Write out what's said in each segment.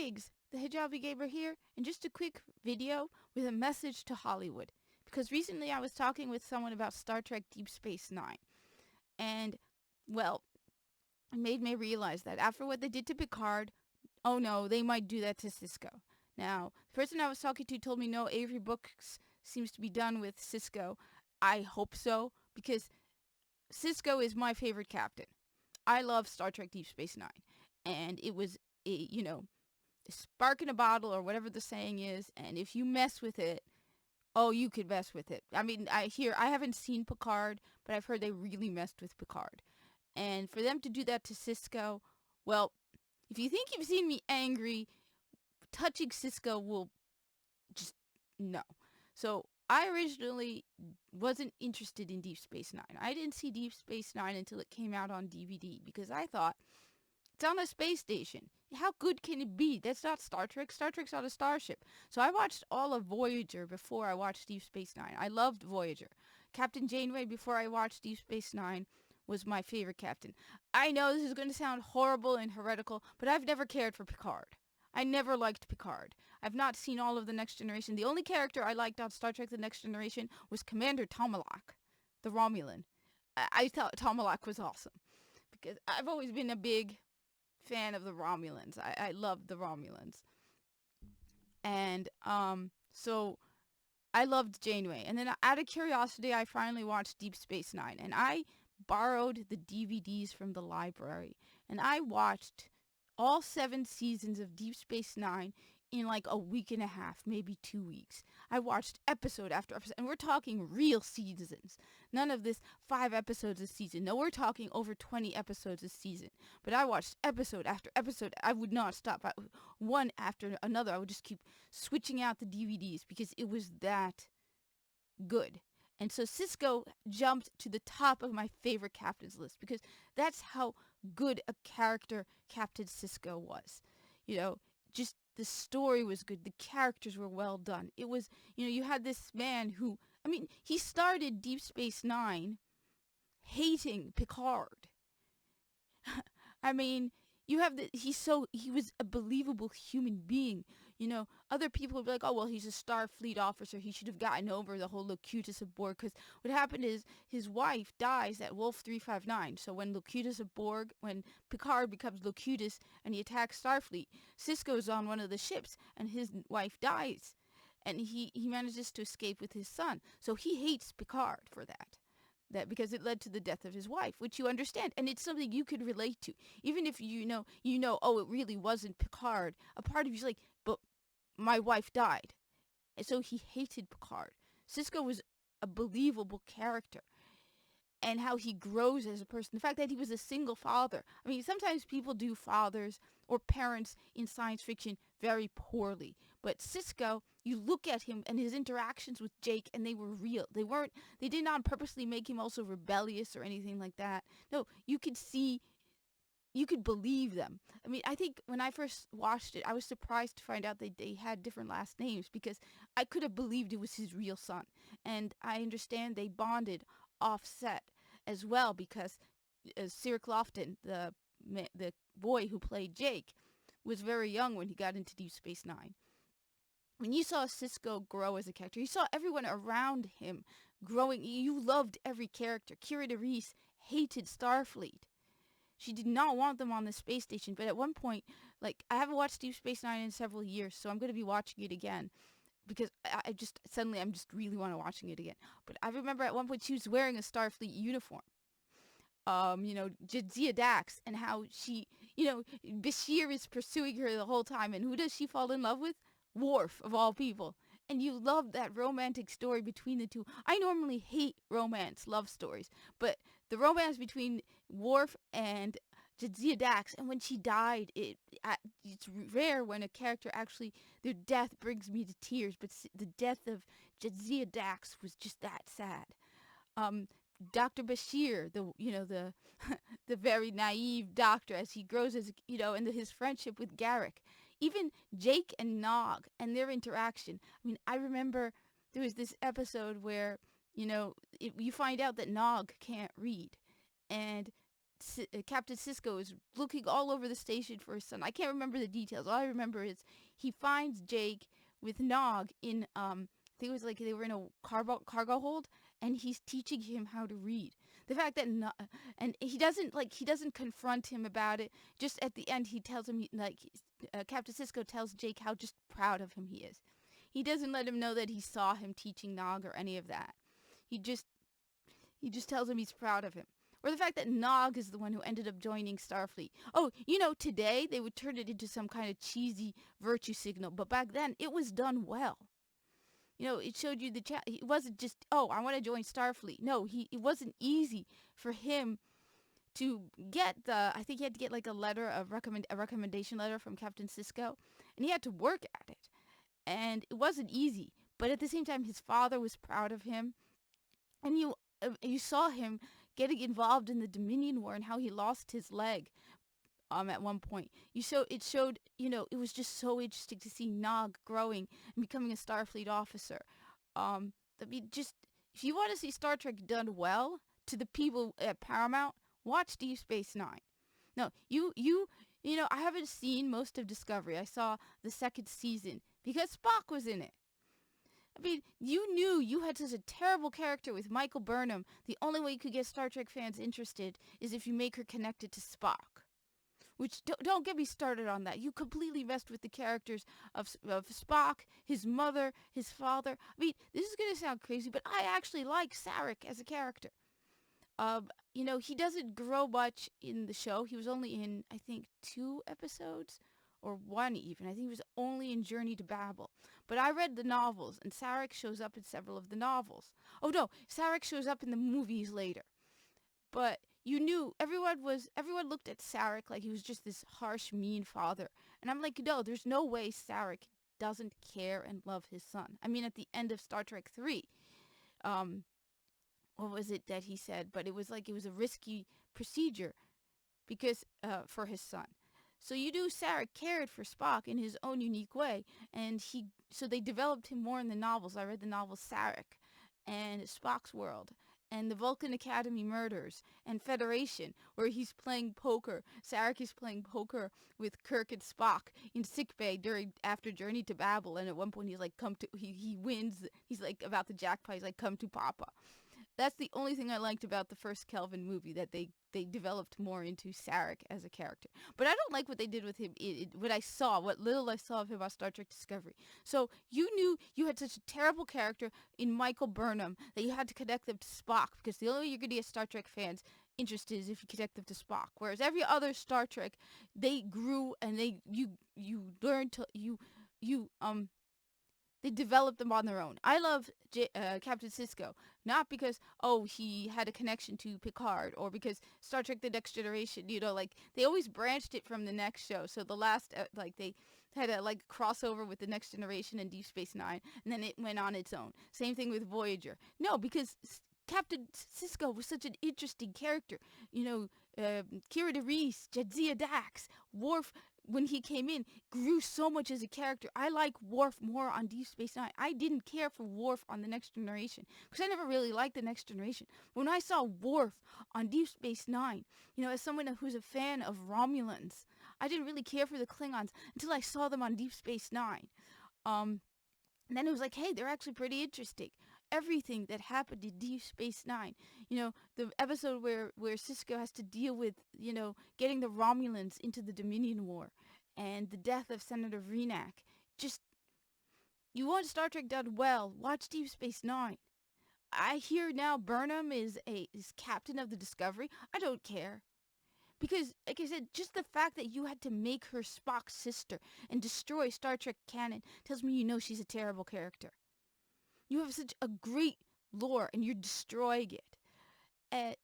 Biggs, the Hijabi Gamer here, and just a quick video with a message to Hollywood. Because recently I was talking with someone about Star Trek Deep Space Nine, and, well, it made me realize that after what they did to Picard, oh no, they might do that to Sisko. Now, the person I was talking to told me no, Avery Brooks seems to be done with Sisko. I hope so, because Sisko is my favorite captain. I love Star Trek Deep Space Nine, and it was, a spark in a bottle or whatever the saying is, and if you mess with it, oh, you could mess with it. I mean, I haven't seen Picard, but I've heard they really messed with Picard. And for them to do that to Sisko, well, if you think you've seen me angry, touching Sisko will just, no. So I originally wasn't interested in Deep Space Nine. I didn't see Deep Space Nine until it came out on DVD because I thought, it's on a space station. How good can it be? That's not Star Trek. Star Trek's on a starship. So I watched all of Voyager before I watched Deep Space Nine. I loved Voyager. Captain Janeway, before I watched Deep Space Nine, was my favorite captain. I know this is going to sound horrible and heretical, but I've never cared for Picard. I never liked Picard. I've not seen all of The Next Generation. The only character I liked on Star Trek The Next Generation was Commander Tomalak, the Romulan. I thought Tomalak was awesome because I've always been a big fan of the Romulans. I loved the Romulans. And so I loved Janeway. And then out of curiosity, I finally watched Deep Space Nine. And I borrowed the DVDs from the library. And I watched all 7 seasons of Deep Space Nine in like a week and a half, maybe 2 weeks. I watched episode after episode, and we're talking real seasons. None of this 5 episodes a season. No, we're talking over 20 episodes a season. But I watched episode after episode. I would not stop. One after another. I would just keep switching out the DVDs because it was that good. And so Sisko jumped to the top of my favorite captains list because that's how good a character Captain Sisko was. Just the story was good. The characters were well done. It was, you had this man who, he started Deep Space Nine hating Picard. He was a believable human being. Other people would be like, oh, well, he's a Starfleet officer. He should have gotten over the whole Locutus aboard. Because what happened is his wife dies at Wolf 359. So when when Picard becomes Locutus and he attacks Starfleet, Sisko's on one of the ships and his wife dies. And he manages to escape with his son. So he hates Picard for that because it led to the death of his wife, which you understand, and it's something you could relate to. Even if oh, it really wasn't Picard, a part of you's like, but my wife died. And so he hated Picard. Sisko was a believable character, and how he grows as a person. The fact that he was a single father. Sometimes people do fathers or parents in science fiction very poorly. But Sisko, you look at him and his interactions with Jake, and they were real. They did not purposely make him also rebellious or anything like that. No, you could believe them. I think when I first watched it, I was surprised to find out that they had different last names because I could have believed it was his real son. And I understand they bonded offset as well because Sir Clofton, the boy who played Jake, was very young when he got into Deep Space Nine. When you saw Sisko grow as a character, you saw everyone around him growing. You loved every character. Kira Nerys hated Starfleet. She did not want them on the space station. But at one point, I haven't watched Deep Space Nine in several years, so I'm going to be watching it again because I'm just really want to watching it again. But I remember at one point she was wearing a Starfleet uniform. Jadzia Dax, and how she, Bashir is pursuing her the whole time, and who does she fall in love with? Worf, of all people. And you love that romantic story between the two. I normally hate love stories, but the romance between Worf and Jadzia Dax, and when she died, it's rare when a character actually, their death brings me to tears, but the death of Jadzia Dax was just that sad. Dr. Bashir, the very naive doctor, as he grows and his friendship with Garrick. Even Jake and Nog and their interaction. I remember there was this episode where, you find out that Nog can't read. And Captain Sisko is looking all over the station for his son. I can't remember the details. All I remember is he finds Jake with Nog in I think it was like they were in a cargo hold, and he's teaching him how to read. The fact that and he doesn't confront him about it. Just at the end, he tells him Captain Sisko tells Jake how just proud of him he is. He doesn't let him know that he saw him teaching Nog or any of that. He just tells him he's proud of him. Or the fact that Nog is the one who ended up joining Starfleet. Oh, today they would turn it into some kind of cheesy virtue signal, but back then it was done well. It showed you it wasn't just, oh, I want to join Starfleet. No, it wasn't easy for him to get I think he had to get like a recommendation letter from Captain Sisko, and he had to work at it. And it wasn't easy, but at the same time, his father was proud of him, and you saw him getting involved in the Dominion War and how he lost his leg at one point. It showed, it was just so interesting to see Nog growing and becoming a Starfleet officer. Just if you want to see Star Trek done well, to the people at Paramount, watch Deep Space Nine. No, I haven't seen most of Discovery. I saw the second season because Spock was in it. I mean, you knew you had such a terrible character with Michael Burnham. The only way you could get Star Trek fans interested is if you make her connected to Spock. Which, don't get me started on that. You completely messed with the characters of Spock, his mother, his father. I mean, this is going to sound crazy, but I actually like Sarek as a character. He doesn't grow much in the show. He was only in, I think, 2 episodes, or 1 even. I think he was only in Journey to Babel. But I read the novels, and Sarek shows up in several of the novels. Oh no, Sarek shows up in the movies later. But you knew everyone looked at Sarek like he was just this harsh, mean father. And I'm like, no, there's no way Sarek doesn't care and love his son. I mean, at the end of Star Trek 3, what was it that he said? But it was a risky procedure because for his son. So you knew Sarek cared for Spock in his own unique way, and so they developed him more in the novels. I read the novel Sarek and Spock's World, and the Vulcan Academy Murders, and Federation, where he's playing poker. Sarek is playing poker with Kirk and Spock in sickbay after Journey to Babel, and at one point he's like, he wins. He's like about the jackpot. He's like, come to Papa. That's the only thing I liked about the first Kelvin movie, that they developed more into Sarek as a character. But I don't like what they did with him, what little I saw of him on Star Trek Discovery. So you knew you had such a terrible character in Michael Burnham that you had to connect them to Spock, because the only way you're going to get Star Trek fans interested is if you connect them to Spock. Whereas every other Star Trek, they grew and you learned to, they developed them on their own. I love Captain Sisko, not because, he had a connection to Picard, or because Star Trek The Next Generation, they always branched it from the next show. So the last, they had a crossover with The Next Generation and Deep Space Nine, and then it went on its own. Same thing with Voyager. No, because Captain Sisko was such an interesting character. Kira DeReese, Jadzia Dax, Worf, when he came in, grew so much as a character. I like Worf more on Deep Space Nine. I didn't care for Worf on The Next Generation because I never really liked The Next Generation. When I saw Worf on Deep Space Nine, as someone who's a fan of Romulans, I didn't really care for the Klingons until I saw them on Deep Space Nine. And then it was like, hey, they're actually pretty interesting. Everything that happened in Deep Space Nine, the episode where Sisko has to deal with, getting the Romulans into the Dominion War, and the death of Senator Vreenak. Just, you want Star Trek done well, watch Deep Space Nine. I hear now Burnham is captain of the Discovery. I don't care. Because, like I said, just the fact that you had to make her Spock's sister and destroy Star Trek canon tells me she's a terrible character. You have such a great lore, and you're destroying it. And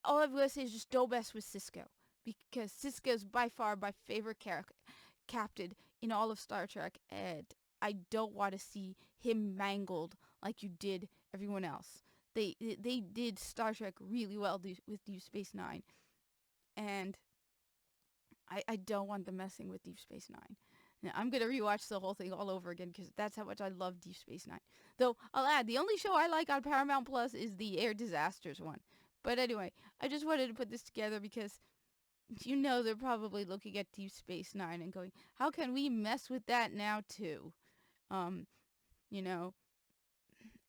all I'm gonna say is just don't mess with Sisko, because Sisko's by far my favorite captain in all of Star Trek, and I don't want to see him mangled like you did everyone else. They did Star Trek really well with Deep Space Nine, and I don't want them messing with Deep Space Nine. Now, I'm going to rewatch the whole thing all over again because that's how much I love Deep Space Nine. Though, I'll add, the only show I like on Paramount Plus is the Air Disasters one. But anyway, I just wanted to put this together because they're probably looking at Deep Space Nine and going, how can we mess with that now too? Um, you know,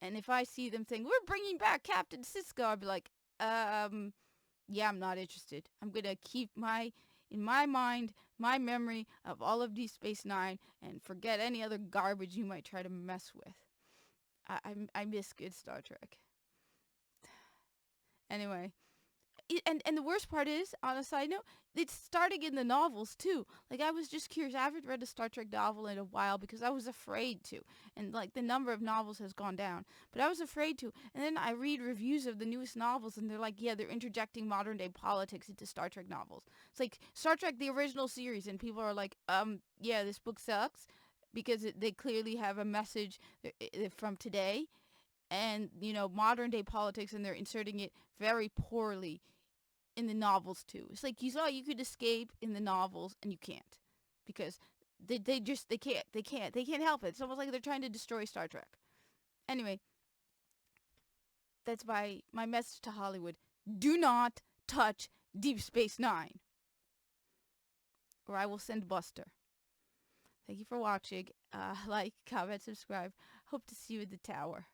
and if I see them saying, we're bringing back Captain Sisko, I'd be like, yeah, I'm not interested. I'm going to keep in my mind, my memory of all of Deep Space Nine and forget any other garbage you might try to mess with. I miss good Star Trek. Anyway, and the worst part is, on a side note, it's starting in the novels too. Like, I was just curious. I haven't read a Star Trek novel in a while because I was afraid to, and like the number of novels has gone down. But I was afraid to, and then I read reviews of the newest novels, and they're like, yeah, they're interjecting modern day politics into Star Trek novels. It's like Star Trek the original series, and people are like, yeah, this book sucks because they clearly have a message from today, and modern day politics, and they're inserting it very poorly in the novels too. It's like you thought you could escape in the novels and you can't because they can't help it. It's almost like they're trying to destroy Star Trek. Anyway, that's my message to Hollywood. Do not touch Deep Space Nine, or I will send Buster. Thank you for watching. Like, comment, subscribe. Hope to see you in the tower.